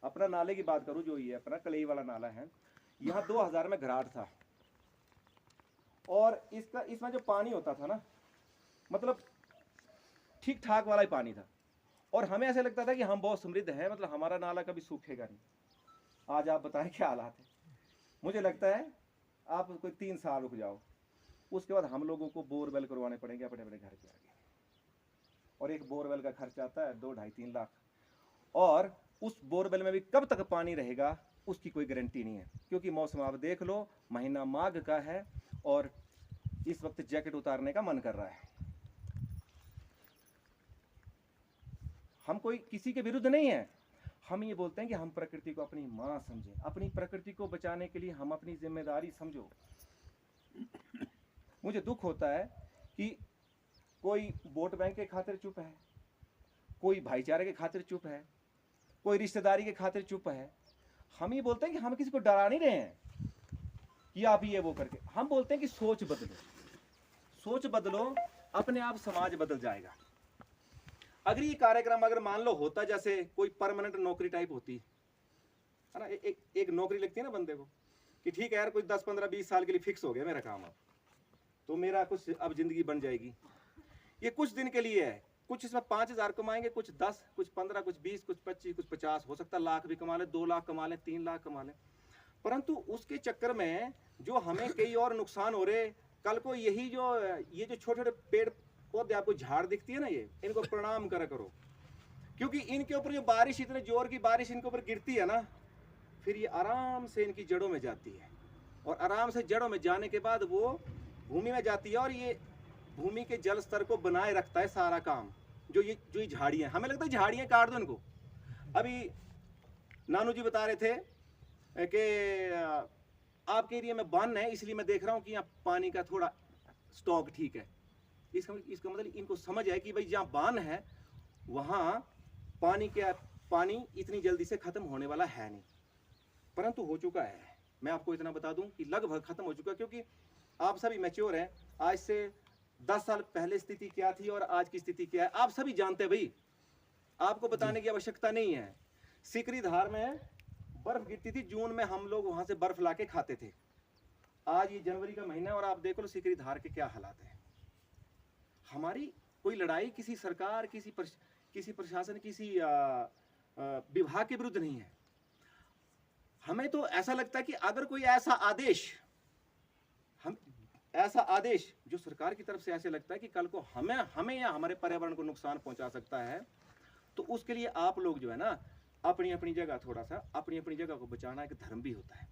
अपना नाले की बात करूं, जो ये अपना कलई वाला नाला है, यहाँ 2000 में घराट था, और इसका इसमें जो पानी होता था ना, मतलब ठीक ठाक वाला ही पानी था, और हमें ऐसे लगता था कि हम बहुत समृद्ध हैं, मतलब हमारा नाला कभी सूखेगा नहीं। आज आप बताएं क्या हालात है। मुझे लगता है आप कोई 3 साल रुक जाओ, उसके बाद हम लोगों को बोरवेल करवाने पड़ेंगे अपने अपने घर के आगे, और एक बोरवेल का खर्च आता है 2, 2.5, 3 लाख, और उस बोरवेल में भी कब तक पानी रहेगा उसकी कोई गारंटी नहीं है, क्योंकि मौसम आप देख लो, महीना माघ का है और इस वक्त जैकेट उतारने का मन कर रहा है। हम कोई किसी के विरुद्ध नहीं है, हम ये बोलते हैं कि हम प्रकृति को अपनी माँ समझें, अपनी प्रकृति को बचाने के लिए हम अपनी जिम्मेदारी समझो। मुझे दुख होता है कि कोई वोट बैंक के खातिर चुप है, कोई भाईचारे के खातिर चुप है, कोई रिश्तेदारी के खातिर चुप है। हम ये बोलते हैं कि हम किसी को डरा नहीं रहे हैं कि आप ये वो करके, हम बोलते हैं कि सोच बदलो, सोच बदलो, अपने आप समाज बदल जाएगा। अगर ये कार्यक्रम अगर मान लो होता जैसे कोई परमानेंट नौकरी टाइप होती है ना, एक नौकरी लगती है ना बंदे को कि ठीक है यार, कोई 10, 15, 20 साल के लिए फिक्स हो गया मेरा काम, अब तो मेरा कुछ अब जिंदगी बन जाएगी। ये कुछ दिन के लिए है, कुछ इसमें 5000 कमाएंगे, कुछ 10, कुछ 15, कुछ 20, कुछ 25, कुछ 50, हो सकता है लाख भी कमा ले, 2 लाख कमा ले, 3 लाख कमा ले, परंतु उसके चक्कर में जो हमें कई और नुकसान हो रहे। कल को यही जो ये जो छोटे छोटे पेड़ पौधे आपको झाड़ दिखती है ना, ये इनको प्रणाम करा करो, क्योंकि इनके ऊपर जो बारिश, इतने जोर की बारिश इनके ऊपर गिरती है ना, फिर ये आराम से इनकी जड़ों में जाती है, और आराम से जड़ों में जाने के बाद वो भूमि में जाती है, और ये भूमि के जल स्तर को बनाए रखता है सारा काम। जो ये झाड़ियाँ, हमें लगता है झाड़ियाँ काट दो इनको। अभी नानू जी बता रहे थे कि आपके एरिया में बांध है, इसलिए मैं देख रहा हूँ कि यहाँ पानी का थोड़ा स्टॉक ठीक है। इसका मतलब इनको समझ है कि भाई जहाँ बांध है वहाँ पानी इतनी जल्दी से खत्म होने वाला है नहीं, परंतु हो चुका है। मैं आपको इतना बता दूं कि लगभग खत्म हो चुका है, क्योंकि आप सभी मैच्योर हैं। आज से 10 साल पहले स्थिति क्या थी और आज की स्थिति क्या है आप सभी जानते हैं भाई, आपको बताने की आवश्यकता नहीं है। सिकरी धार में बर्फ गिरती थी, जून में हम लोग वहां से बर्फ लाके खाते थे। आज ये जनवरी का महीना है और आप देख लो सिकरी धार के क्या हालात है। हमारी कोई लड़ाई किसी सरकार, किसी प्रशासन, किसी विभाग के विरुद्ध नहीं है। हमें तो ऐसा लगता है कि अगर कोई ऐसा आदेश जो सरकार की तरफ से ऐसे लगता है कि कल को हमें या हमारे पर्यावरण को नुकसान पहुंचा सकता है, तो उसके लिए आप लोग जो है ना, अपनी अपनी जगह थोड़ा सा अपनी अपनी जगह को बचाना एक धर्म भी होता है,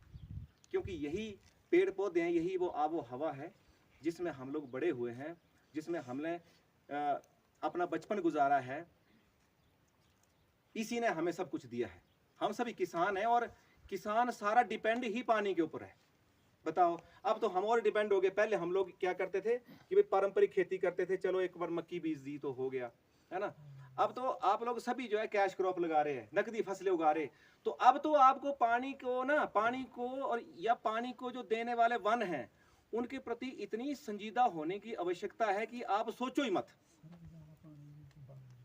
क्योंकि यही पेड़ पौधे हैं, यही वो आबो हवा है जिसमें हम लोग बड़े हुए हैं, जिसमें हमने अपना बचपन गुजारा है। इसी ने हमें सब कुछ दिया है। हम सभी किसान हैं, और किसान सारा डिपेंड ही पानी के ऊपर है। बताओ, अब तो हम और डिपेंड हो गए। पहले हम लोग क्या करते थे कि भाई पारंपरिक खेती करते थे, चलो एक बार मक्की बीज दी तो हो गया, है ना। अब तो आप लोग सभी जो है कैश क्रॉप लगा रहे हैं, नकदी फसलें उगा रहे। तो अब तो आपको पानी को और या पानी को जो देने वाले वन हैं उनके प्रति इतनी संजीदा होने की आवश्यकता है कि आप सोचो ही मत।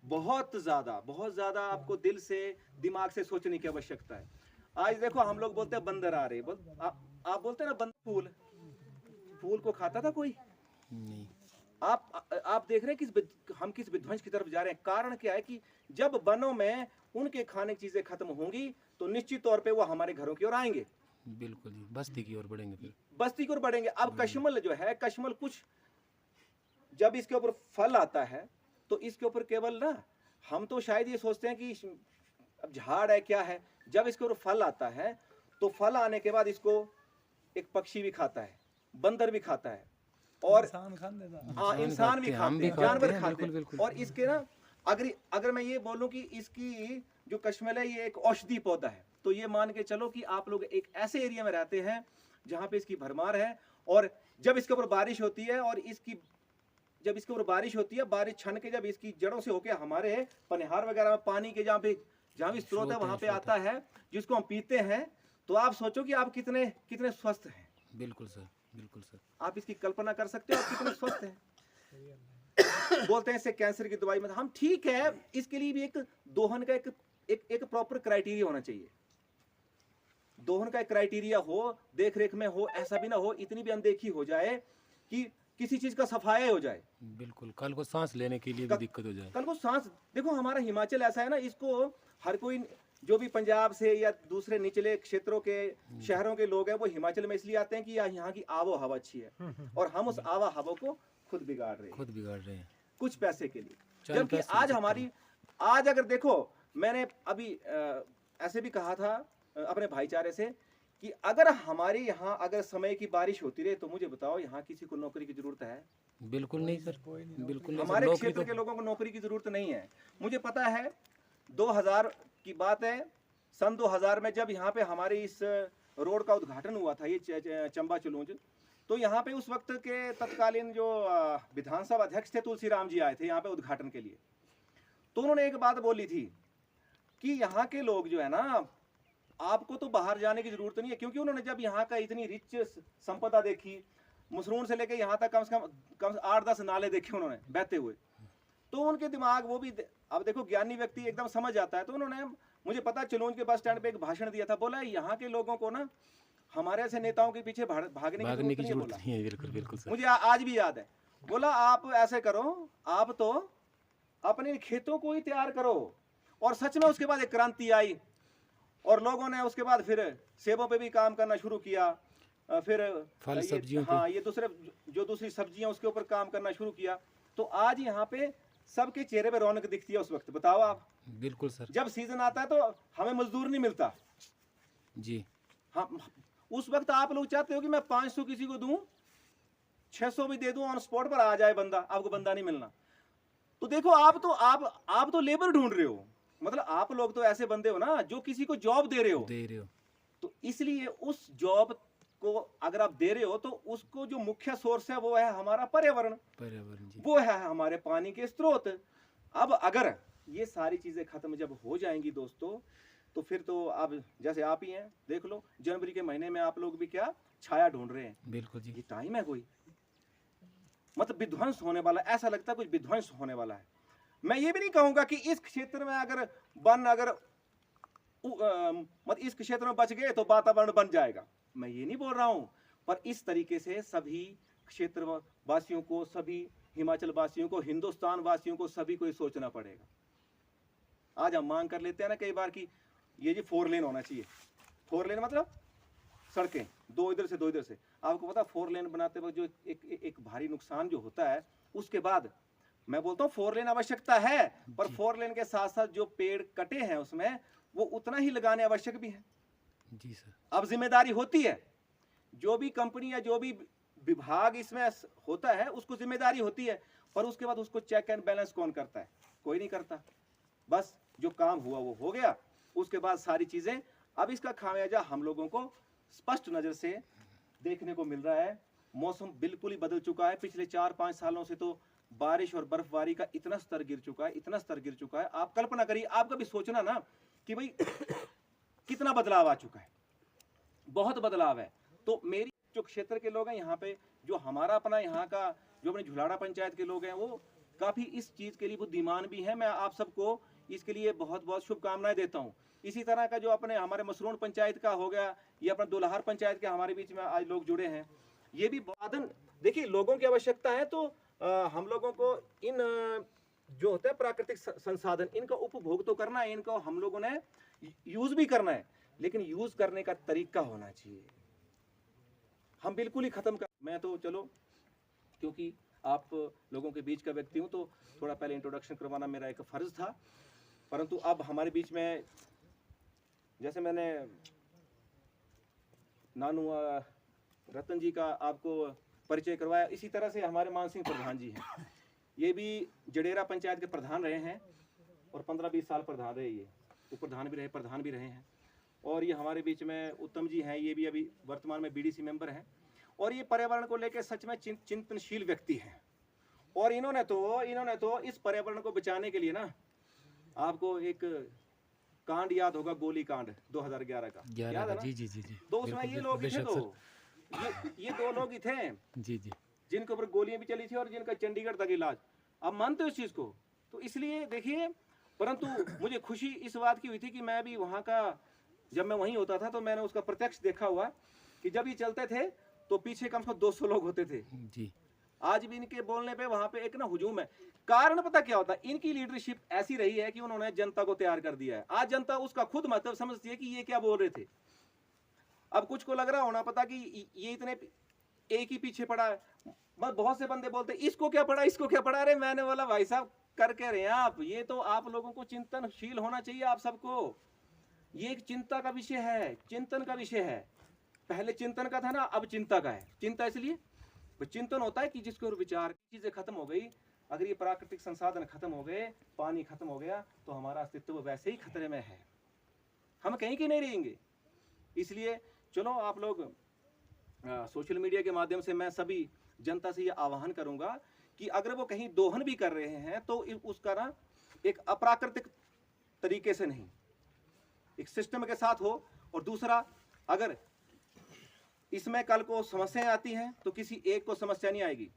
बहुत ज्यादा आपको दिल से, दिमाग से सोचने की आवश्यकता है। आज देखो हम लोग बोलते हैं बंदर आ रहे, आप बोलते हैं ना बंदर, फूल को खाता था कोई नहीं। आप देख रहे हैं हम किस विध्वंस की तरफ जा रहे हैं। कारण क्या है कि जब वनों में उनके खाने की चीजें खत्म होंगी तो निश्चित तौर पे वो हमारे घरों की ओर आएंगे। बिल्कुल जी, बस्ती की ओर बढ़ेंगे, फिर बस्ती की ओर बढ़ेंगे। अब कश्मल जो है, कश्मल कुछ जब इसके ऊपर फल आता है तो इसके ऊपर केवल ना, हम तो शायद ये सोचते हैं कि अब झाड़ है क्या है, जब इसके ऊपर फल आता है तो फल आने के बाद इसको एक पक्षी भी खाता है, बंदर भी खाता है, और इंसान भी खाते हैं, जानवर खाते हैं। और इसके ना अगर मैं ये बोलूं कि इसकी जो कश्मीर है ये एक औषधि पौधा है, तो ये मान के चलो कि आप लोग एक ऐसे एरिया में रहते हैं जहां पे इसकी भरमार है। और जब इसके ऊपर बारिश होती है बारिश छन के जब इसकी जड़ों से होके हमारे पनिहार वगैरह में पानी के जहाँ भी स्रोत है वहां पे आता है, जिसको हम पीते हैं, तो आप सोचो कि आप कितने स्वस्थ हैं। बिल्कुल सर, बिल्कुल सर। आप इसकी कल्पना कर सकते हो आप कितने स्वस्थ हैं। बोलते हैं इससे कैंसर की दवाई में हम ठीक है, इसके लिए भी एक दोहन का एक एक प्रॉपर क्राइटेरिया होना चाहिए, दोहन का एक क्राइटेरिया हो, देख रेख में हो, ऐसा भी ना हो इतनी भी अनदेखी हो जाए कि किसी चीज का सफाया हो जाए, बिल्कुल, कल को सांस लेने के लिए भी कल दिक्कत हो जाए। कल को सांस। देखो हमारा हिमाचल ऐसा है ना, इसको हर कोई जो भी पंजाब से या दूसरे निचले क्षेत्रों के शहरों के लोग हैं वो हिमाचल में इसलिए आते हैं कि यहाँ की आबो हवा अच्छी है, और हम उस आबो हवा को खुद बिगाड़ रहे हैं, खुद बिगाड़ रहे हैं। कुछ पैसे के लिए। चंद जबकि पैसे के आज चक्कर हमारी, में। आज अगर देखो, मैंने अभी ऐसे भी कहा था अपने भाईचारे से कि अगर हमारे यहाँ अगर समय की बारिश होती रहे तो मुझे बताओ यहाँ किसी को नौकरी की जरूरत है? बिल्कुल नहीं सर, बिल्कुल नहीं सर। हमारे नौकरी क्षेत्र तो के लोगों को नौकरी की जरूरत नहीं है। मुझे पता है 2000 की बात है, सन 2000 में जब यहाँ पे हमारे इस रोड का उद्घाटन हुआ था, ये चंबा चलूंज, तो यहाँ पे उस वक्त के तत्कालीन जो विधानसभा अध्यक्ष थे तुलसीराम जी आए थे यहाँ पे उद्घाटन के लिए। तो उन्होंने एक बात बोली थी कि यहाँ के लोग जो है ना, आपको तो बाहर जाने की जरूरत नहीं है, क्योंकि उन्होंने जब यहाँ का इतनी रिच संपदा देखी, मुसरून से लेके यहाँ तक कम से कम 8-10 नाले देखे उन्होंने बहते हुए, तो उनके दिमाग वो भी, अब देखो ज्ञानी व्यक्ति एकदम समझ आता है। तो उन्होंने, मुझे पता चलूंज के बस स्टैंड पे एक भाषण दिया था, बोला यहाँ के लोगों को ना हमारे ऐसे नेताओं के पीछे भागने की जरूरत नहीं है। बिल्कुल बिल्कुल सर। मुझे आज भी याद है, बोला आप ऐसे करो, आप तो अपने खेतों को ही तैयार करो। और सच में उसके बाद एक क्रांति आई और लोगों ने उसके बाद फिर सेबों पे भी काम करना शुरू किया, फिर फल सब्जियों हाँ ये दूसरी सब्जियां उसके ऊपर काम करना शुरू किया। तो आज यहाँ पे सबके चेहरे पे रौनक दिखती है उस वक्त। बताओ आप, बिल्कुल सर। जब सीजन आता है तो हमें मजदूर नहीं मिलता जी, हम, उस वक्त आप लोग चाहते हो कि मैं 500 किसी को दूं, 600 भी दे दूं, ऑन स्पॉट पर आ जाए बंदा, आपको बंदा नहीं मिलना। तो देखो आप तो लेबर ढूंढ रहे हो, मतलब आप लोग तो ऐसे बंदे हो ना जो किसी को जॉब दे रहे हो। तो इसलिए उस जॉब को अगर आप दे रहे हो तो उसको जो मुख्य सोर्स है वो है हमारा पर्यावरण जी। वो है हमारे पानी के स्रोत। अब अगर ये सारी चीजें खत्म जब हो जाएंगी दोस्तों, तो फिर तो आप जैसे आप ही हैं, देख लो जनवरी के महीने में आप लोग भी क्या छाया ढूंढ रहे हैं। बिल्कुल जी। ये टाइम है कोई, मतलब विध्वंस होने वाला, ऐसा लगता है कुछ विध्वंस होने वाला है। मैं ये भी नहीं कहूंगा कि इस क्षेत्र में अगर वन अगर मतलब इस क्षेत्र में बच गए तो वातावरण बन जाएगा, मैं ये नहीं बोल रहा हूं, पर इस तरीके से सभी क्षेत्र वासियों को, सभी हिमाचल वासियों को, हिंदुस्तान वासियों को, सभी को ये सोचना पड़ेगा। आज हम मांग कर लेते हैं ना कई बार कि ये जी 4 लेन होना चाहिए। 4 लेन मतलब सड़कें 2 इधर से 2 इधर से। आपको पता 4 लेन बनाते वक्त जो एक भारी नुकसान जो होता है, उसके बाद मैं बोलता हूँ 4 लेन आवश्यकता है, पर 4 लेन के साथ साथ जो पेड़ कटे हैं उसमें वो उतना ही लगाने आवश्यक भी है जी सर। अब जिम्मेदारी होती है, जो भी कंपनी या जो भी विभाग इसमें होता है उसको जिम्मेदारी होती है, पर उसके बाद उसको चेक एंड बैलेंस कौन करता है? कोई नहीं करता। बस जो काम हुआ वो हो गया, उसके बाद सारी चीजें, अब इसका खामियाजा हम लोगों को स्पष्ट नजर से देखने को मिल रहा है। मौसम बिल्कुल ही बदल चुका है। पिछले 4-5 सालों से तो बारिश और बर्फबारी का इतना स्तर गिर चुका है, इतना स्तर गिर चुका है, आप कल्पना करिए, आप कभी सोचना ना कि भाई कितना बदलाव आ चुका है, बहुत बदलाव है। तो मेरी जो क्षेत्र के लोग हैं यहाँ पे, जो हमारा अपना यहाँ का जो अपने झुलाड़ा पंचायत के लोग हैं, वो काफी इस चीज के लिए बुद्धिमान भी हैं। मैं आप सबको इसके लिए बहुत बहुत शुभकामनाएं देता हूँ। इसी तरह का जो अपने हमारे मसरून पंचायत का हो गया, ये अपना दुल्हार पंचायत के हमारे बीच में आज लोग जुड़े हैं, ये भी वादन, देखिए लोगों की आवश्यकता है, तो हम लोगों को इन जो होता है प्राकृतिक संसाधन, इनका उपभोग तो करना है, इनको हम लोगों ने यूज भी करना है, लेकिन यूज करने का तरीका होना चाहिए। हम बिल्कुल ही खत्म कर, मैं तो चलो क्योंकि आप लोगों के बीच का व्यक्ति हूं तो थोड़ा पहले इंट्रोडक्शन करवाना मेरा एक फर्ज था, परंतु अब हमारे बीच में जैसे मैंने नानू रतन जी का आपको परिचय करवाया, इसी तरह से हमारे मान सिंह प्रधान जी हैं, ये भी जडेरा पंचायत के प्रधान रहे हैं और 15-20 साल प्रधान रहे, ये उपप्रधान भी रहे, प्रधान भी रहे हैं। और ये हमारे बीच में उत्तम जी हैं, ये भी अभी वर्तमान में बीडीसी मेंबर हैं, और ये पर्यावरण को लेकर सच में चिंतनशील व्यक्ति हैं। और इन्होंने तो इस पर्यावरण को बचाने के लिए ना, आपको एक कांड याद होगा, गोली कांड 2011 का, याद है ना? जी जी जी जी। तो उसमें ये लोग थे, तो ये 2 लोग ही थे जी जी, जिनके ऊपर गोलियां भी चली थी और जिनका चंडीगढ़ तक इलाज। आप मानते हो इस चीज को? तो इसलिए देखिए, परंतु मुझे खुशी इस बात की हुई थी कि मैं भी वहाँ का, जब मैं वहीं होता था तो मैंने उसका प्रत्यक्ष देखा हुआ कि जब ये चलते थे तो पीछे कम से कम 200 लोग होते थे। जी आज भी इनके बोलने पे वहाँ पे एक ना हुजूम है। कारण पता क्या होता है, इनकी लीडरशिप ऐसी रही है कि उन्होंने जनता को तैयार कर दिया है। आज जनता उसका खुद मतलब समझती है कि ये क्या बोल रहे थे। अब कुछ को लग रहा होना पता कि ये इतने एक ही पीछे पड़ा है। बस बहुत से बंदे बोलते इसको क्या पड़ा, इसको क्या पड़ा। अरे मैंने बोला भाई साहब कर के रहे हैं आप, ये तो आप लोगों को चिंतनशील होना चाहिए आप सबको। ये एक चिंता का विषय है, चिंतन का विषय है। पहले चिंतन का था ना, अब चिंता का है। चिंता इसलिए चिंतन होता है कि जिसके और विचार, चीजें खत्म हो गई, अगर ये प्राकृतिक संसाधन खत्म हो गए, पानी खत्म हो गया, तो हमारा अस्तित्व वैसे ही खतरे में है, हम कहीं के नहीं रहेंगे। इसलिए चलो आप लोग सोशल मीडिया के माध्यम से मैं सभी जनता से ये आह्वान करूंगा कि अगर वो कहीं दोहन भी कर रहे हैं तो उसका ना एक अप्राकृतिक तरीके से नहीं, एक सिस्टम के साथ हो। और दूसरा, अगर इसमें कल को समस्याएं आती हैं तो किसी एक को समस्या नहीं आएगी।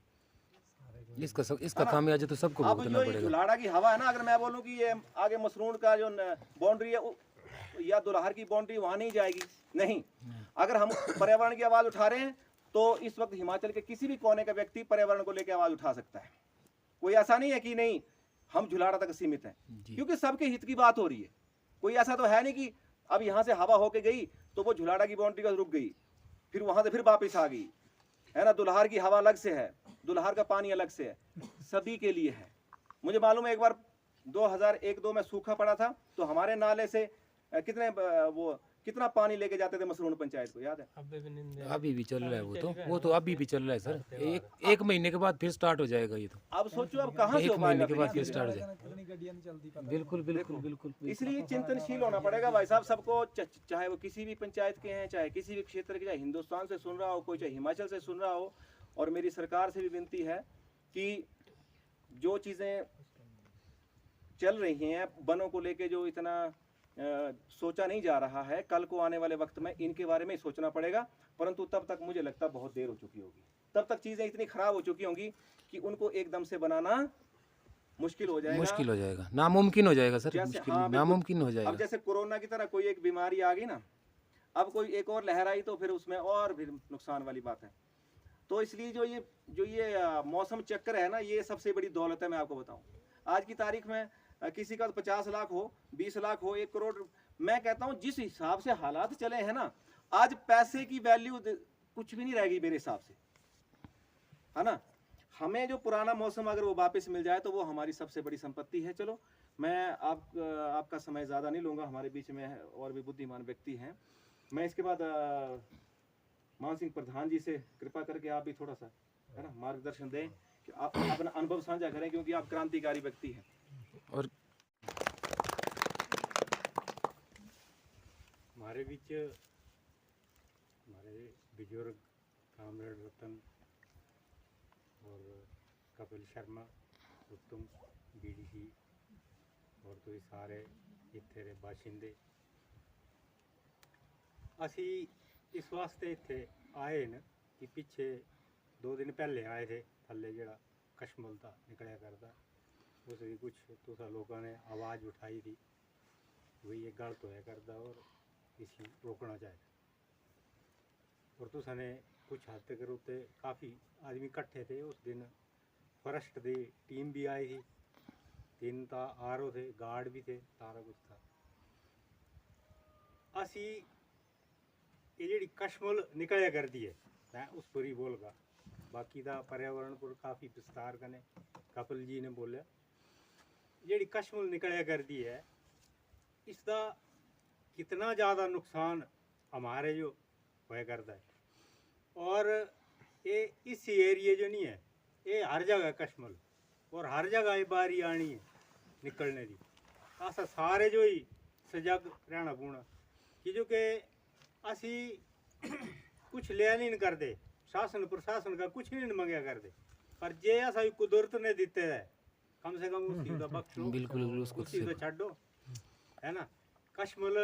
इसका खामियाजा तो सबको अब भुगतना जो ये पड़ेगा। झुलाड़ा की हवा है ना, अगर मैं बोलूं कि ये आगे मसरून का जो बाउंड्री है या दुल्हार की बाउंड्री वहां नहीं जाएगी, नहीं। अगर हम पर्यावरण की आवाज उठा रहे हैं तो इस वक्त हिमाचल के किसी भी कोने का व्यक्ति पर्यावरण को लेकर आवाज उठा सकता है। कोई ऐसा नहीं है कि नहीं हम झुलाड़ा तक सीमित हैं, क्योंकि सबके हित की बात हो रही है। कोई ऐसा तो है नहीं कि अब यहाँ से हवा होके गई तो वो झुलाड़ा की बाउंड्री का रुक गई, फिर वहां से फिर वापिस आ गई, है ना। दुल्हार की हवा अलग से है, दुल्हार का पानी अलग से है, सभी के लिए है। मुझे मालूम है एक बार 2001-2 में सूखा पड़ा था तो हमारे नाले से कितना पानी लेके जाते थे मसरून पंचायत को, याद है? अभी भी चल रहा है वो तो अभी भी चल रहा है सर। एक महीने के बाद फिर स्टार्ट हो जाएगा ये तो। अब सोचो अब कहाँ से एक हो पाएगा महीने के बाद फिर फिर स्टार्ट हो जाएगा। बिल्कुल बिल्कुल बिल्कुल। इसलिए चिंतनशील होना पड़ेगा भाई साहब सबको, चाहे वो किसी भी पंचायत के हैं, चाहे किसी भी क्षेत्र के, चाहे हिंदुस्तान से सुन रहा हो कोई, चाहे हिमाचल से सुन रहा हो। और मेरी सरकार से भी विनती है कि जो चीज़ें चल रही हैं वनों को लेके, जो इतना सोचा नहीं जा रहा है, कल को आने वाले वक्त में इनके बारे में सोचना पड़ेगा। परंतु तब तक मुझे लगता बहुत देर हो चुकी होगी, तब तक चीज़ें इतनी खराब हो चुकी होंगी कि उनको एकदम से बनाना मुश्किल हो जाएगा, नामुमकिन हो जाएगा सर। हाँ, नामुमकिन हो जाएगा। अब जैसे कोरोना की तरह कोई एक बीमारी आ गई ना, अब कोई एक और लहर आई तो फिर उसमें और भी नुकसान वाली बात है। तो इसलिए जो ये मौसम चक्कर है ना, ये सबसे बड़ी दौलत है। मैं आपको बताऊं, आज की तारीख में किसी का 50 लाख हो, 20 लाख हो, 1 करोड़, मैं कहता हूं जिस हिसाब से हालात चले हैं ना, आज पैसे की वैल्यू कुछ भी नहीं रहेगी मेरे हिसाब से, है ना। हमें जो पुराना मौसम अगर वो वापस मिल जाए तो वो हमारी सबसे बड़ी संपत्ति है। चलो मैं आपका समय ज़्यादा नहीं लूँगा, हमारे बीच में और भी बुद्धिमान व्यक्ति हैं। मैं इसके बाद मान सिंह प्रधान जी से कृपा करके आप भी थोड़ा सा, है ना, मार्गदर्शन दें कि आप अपना अनुभव साझा करें, क्योंकि आप क्रांतिकारी व्यक्ति हैं। और हमारे बीच हमारे बुजुर्ग कामरेड रतन और कपिल शर्मा, उत्तम बीडीसी और तो सारे इत्थे दे बाशिंदे, असी इस वास्ते इत्थे आए न कि पिछे 2 दिन पहले आए थे, थल्ले जड़ा कश्मल दा निकलिया करता, उसकी कुछ तुसा लोगों ने आवाज़ उठाई थी वही ये गलत होया करता और इसी रोकना चाहिए। और तुसा ने कुछ हद तक उत्ते काफ़ी आदमी इकट्ठे थे उस दिन। फॉरेस्ट की टीम भी आई थी, 3 RO थे, गार्ड भी थे, सारा कुछ था। असी ये जी कश्मल निकलिया करती है, मैं उस पर ही बोलगा, बाकी का पर्यावरण पर काफ़ी विस्तार कने कपिल जी ने बोलिया। जी कश्मल निकलिया करती है, इसका कितना ज़्यादा नुकसान हमारे जो होया करता है। और ये इस एरिए जो नहीं है, ये हर जगह कश्मल और हर जगह ये बारी आनी है निकलने की। असा सारे जो ही सजग रहना पौना कि जो कि असी कुछ लिया नहीं करते, शासन प्रशासन का कुछ नहीं मंगया करते, पर जे असा कुदरत ने दिते है कम से कम उसी का बख्शो, बिल्कुल उसी का छड्डो, है ना। कश्मल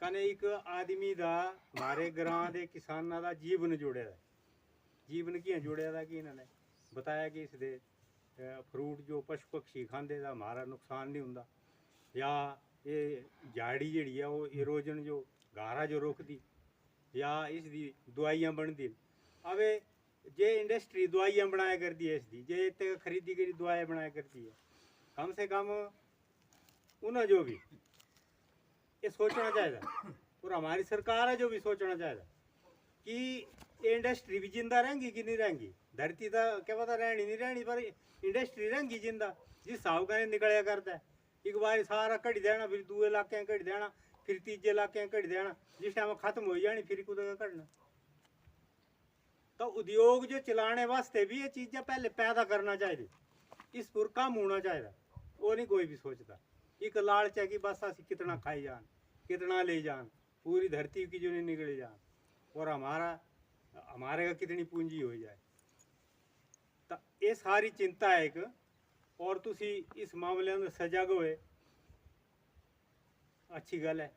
कने एक आदमी दा हमारे ग्रां दे किसानां दा जीवन जुड़े दा, जीवन कियां जुड़े दा कि इन्होंने बताया कि इसदे फ्रूट जो पशु पक्षी खांदे दा हमारा नुकसान नहीं हुंदा, या ये झाड़ी जिहड़ी है वो इरोजन जो गारा जो रोकदी या इसकी दवाइयाँ बनदी अबे जे इंडस्ट्री दवाइयाँ बनाया करती है इसकी जे इतने खरीदी करी दवाइयाँ बनाया करती है कम से कम उन्हें जो भी ये सोचना चाहिए और हमारी सरकार है जो भी सोचना चाहिए कि ये इंडस्ट्री भी जिंदा रहेंगी कि नहीं रहेंगी। धरती तो क्या पता रहनी नहीं रहनी पर इंडस्ट्री रहेंगी जिंदा जिस हिसाब का निकलिया करता है एक बार सारा कड़ी देना फिर दूए इलाके कड़ी देना फिर तीजे इलाके कड़ी देना जिस टाइम खत्म हो जानी फिर कुछ कटना। तो उद्योग जो चलाने वास्ते भी ये चीज़ें पहले पैदा करना चाहिए इस पर कम होना चाहिए वो नहीं कोई भी सोचता एक लालच है कि बस असं कितना खाई जान कितना ले जान पूरी धरती की जो नहीं निकले जान और हमारे का कितनी पूंजी हो जाए। तो ये सारी चिंता है एक और तुसी इस मामले में सजग होए अच्छी गल है।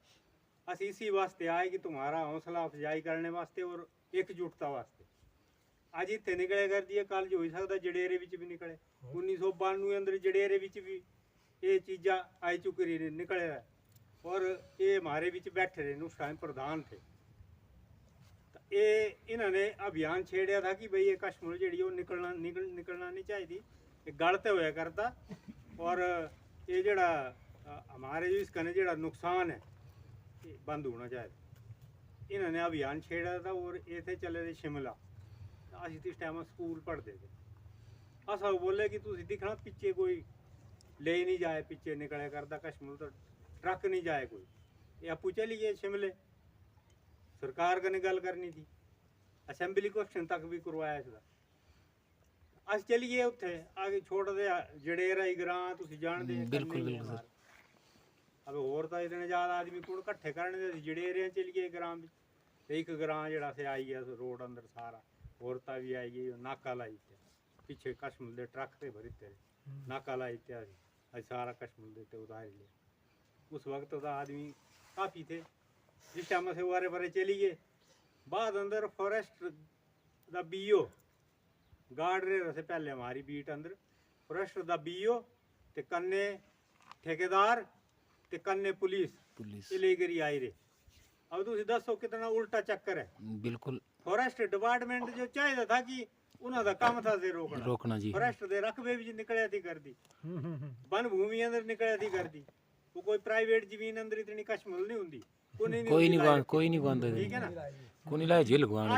अस इसी वास्ते आए कि तुम्हारा हौसला अफजाई करने वास्ते और एकजुटता वास्ते अज इतने निकले कर दिए कल जो हो सकता जडेरे भी निकले 1992 अंदर जडेरे भी ये चीज़ा आई चुकी रही निकले है और ये हमारे बीच बैठे रहे उस टाइम प्रधान थे। तो ये इन्होंने अभियान छेड़िया था कि भाई ये कश्मीर जी वो निकलना नहीं चाहिए ये गलत होया करता और ये जड़ा हमारे जो इसका जड़ा नुकसान है ये बंद होना चाहिए। इन्होंने अभियान छेड़ा था और ये थे चले थे शिमला अस इस टाइम स्कूल पढ़ते थे अस बोले कि तुम दिखना पिछे कोई ले ही नहीं जाए पिछे निकले करता कश्मीर तो ट्रक नहीं जाए कोई ये आपू चली गए शिमले सरकार का गल करनी थी असैम्बली क्वेश्चन तक भी करवाया इसका अस चली गए उत्थे आगे छोड़ दे जडेरा ही ग्रां तुम जानते बिल्कुल बिल्कुल सर अब होर तो इतने ज़्यादा आदमी को कट्ठे करने जडेरिया चली गए ग्रां भी एक ग्रां जड़ा से आई है रोड अंदर सारा औरतां भी आई गई नाका लाई पिछे कश्मीर के ट्रक से भरी तेरे नाका लाई थे अज सारा कश्मीर देते उतार लिया। उस वक्त तो आदमी काफ़ी थे जिस टाइम से वारे बारे चली गए बाद अंदर फॉरेस्ट दा बीओ गार्ड रहे से पहले हमारी बीट अंदर फॉरेस्ट दा बीओ ते कन्ने ठेकेदार ते कन्ने पुलिस ये लेकर ही आई रहे। अब तुम दसो कितना उल्टा चक्कर है। बिल्कुल फॉरेस्ट डिपार्टमेंट जो चाहिए था कि उन्होंने काम था से रोकना जी फॉरेस्ट दे रकबे भी निकले थी कर दी वन भूमि अंदर निकले थी कर दी वो कोई प्राइवेट जमीन अंदर इतनी कश्मल नहीं होंगी कोई नहीं बंद ठीक है ना कोई नहीं लाए जेल लगवाने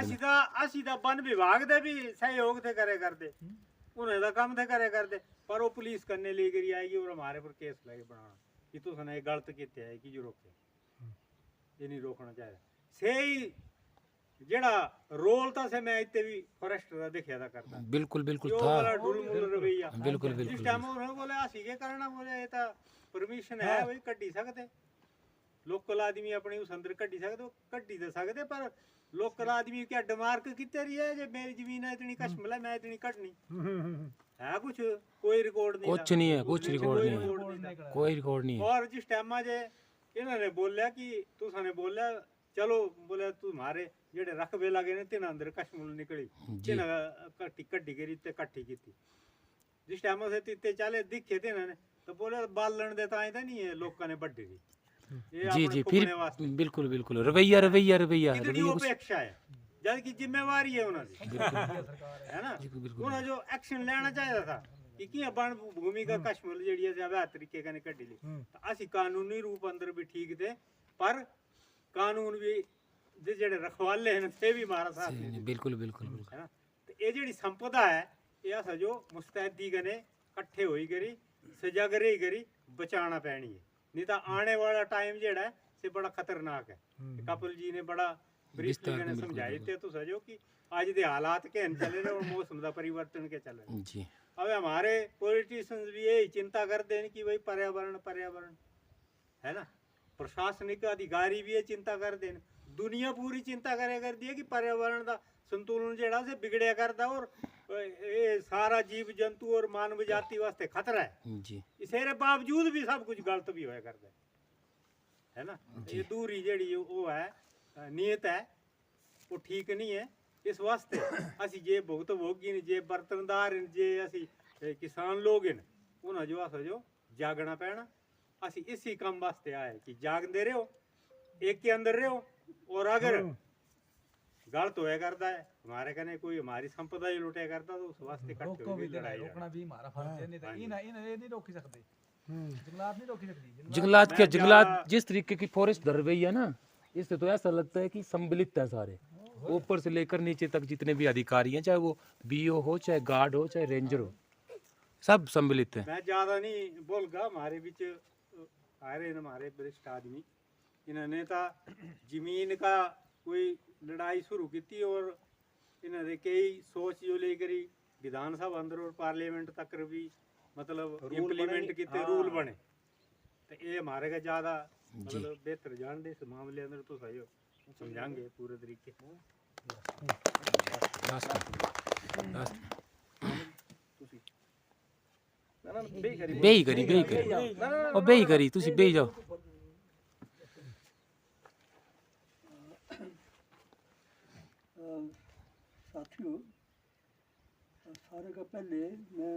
असी दा वन विभाग दे भी सहयोग थे करे करते उन्हें दा काम थे करे करते पर वो पुलिस करने लेकर आएगी और हमारे पर केस लगे बनाना कि तुसने ये गलत किया है कि जो रोके ये नहीं रोकना चाहिए सही जेड़ा रोल था से मैं इतने भी फॉरेस्ट दा देखया था करता बिल्कुल बिल्कुल जो था वाला ढुलमुल रवैया बिल्कुल जिस बिल्कुल टाइम उन्होंने बोले असी के करना बोले ये तो परमिशन है वही कड्डी सकते लोकल आदमी अपने उस अंदर कड्डी सकते कड्डी दे सकते पर लोकल आदमी क्या डिमार्क कितने रही है जे मेरी जमीन है इतनी कश्मीर है मैं इतनी कटनी है कुछ कोई रिकॉर्ड नहीं कुछ नहीं है कुछ रिकॉर्ड नहीं है कोई रिकॉर्ड नहीं है। और जिस टाइम जे इन्होंने बोलिया कि तुसाने बोलिया चलो बोले तुम्हारे जेडे रकबे लगे ने तिना अंदर कश्मीर निकली तिना कट्टी करी ते कट्ठी की जिस टाइम से तीते चाले दिखे थे इन्होंने तो बोले बालन दे ताई तो नहीं है लोगों ने बड्डी दी जी फिर बिल्कुल बिल्कुल रवैया रवैया रवैया कितनी उपेक्षा है जब की जिम्मेवारी है उन्होंने है ना उन्होंने जो एक्शन लेना चाहिए था कि किया वन भूमि का कश्मीर जेडी है अवैध तरीके का कड्डी ली तो असी कानूनी रूप अंदर भी ठीक थे पर कानून भी जेडे रखवाले हैं से भी हमारा साथ नहीं बिल्कुल बिल्कुल है ना। तो ये जेडी संपदा है ये अस जो मुस्तैदी कने कट्ठे होई करी सजग रही करी बचाना पैनी है नहीं तो आने वाला टाइम जेड़ा है से बड़ा खतरनाक है। कपिल जी ने बड़ा ब्रीफली कने समझाई थे तो सजो कि आज दे हालात के चले रहे और मौसम का परिवर्तन के चल रहे जी। अब हमारे पॉलिटिशियंस भी यही चिंता करते हैं कि भाई पर्यावरण पर्यावरण है ना प्रशासनिक अधिकारी भी ये चिंता करते हैं दुनिया पूरी चिंता करे करती है कि पर्यावरण का संतुलन जेड़ा से बिगड़िया करता और ये सारा जीव जंतु और मानव जाति वास्ते खतरा है जी। इसके बावजूद भी सब कुछ गलत भी होया करता है ना। ये दूरी जेड़ी वो है नीयत है वो ठीक नहीं है। इस वास्ते असी जे भुगत भोगी ने जे बर्तनदार जे असी किसान लोग हैं उन्हें जो अस जो जागना पैना ਅਸੀਂ ਇसी ਕੰਮ ਵਾਸਤੇ ਆਏ ਕਿ ਜਾਗਦੇ ਰਹੋ, एक के अंदर रहो, और अगर गलत होया करता है हमारे कने कोई हमारी संपदा ही लुटिया करता तो उस वास्ते इकट्ठे रोको होके भी देना, लड़ाई रोकना भी हमारा फर्ज है। नहीं तो ये नहीं रोक सकते, जंगलात नहीं रोक सकती। जंगलात क्या, मैं जंगलात ज्यादा- जिस तरीके की फॉरेस्ट धर रही है ना, इससे तो ऐसा लगता है कि सम्मिलित है सारे, ऊपर से लेकर नीचे तक जितने भी अधिकारी हैं, चाहे वो बीओ हो, चाहे गार्ड हो, चाहे रेंजर हो, सब सम्मिलित है। मैं ज्यादा नहीं बोलगा, हमारे बीच आ रहे हैं हमारे वरिष्ठ आदमी, इन्होंने तो जमीन का कोई लड़ाई शुरू की थी और इन्होंने कई सोच जो लेकर विधानसभा अंदर और पार्लियामेंट तक भी मतलब रूल इम्प्लीमेंट बने, किए, हाँ। रूल बने, तो ये हमारे का ज्यादा मतलब बेहतर जान दे इस मामले अंदर तो सही हो समझाएंगे पूरे तरीके। ना ना बे करी बेही करी, बेही करी, और बेही करी, तुसी बेही जाओ। साथियों, सारे का पहले मैं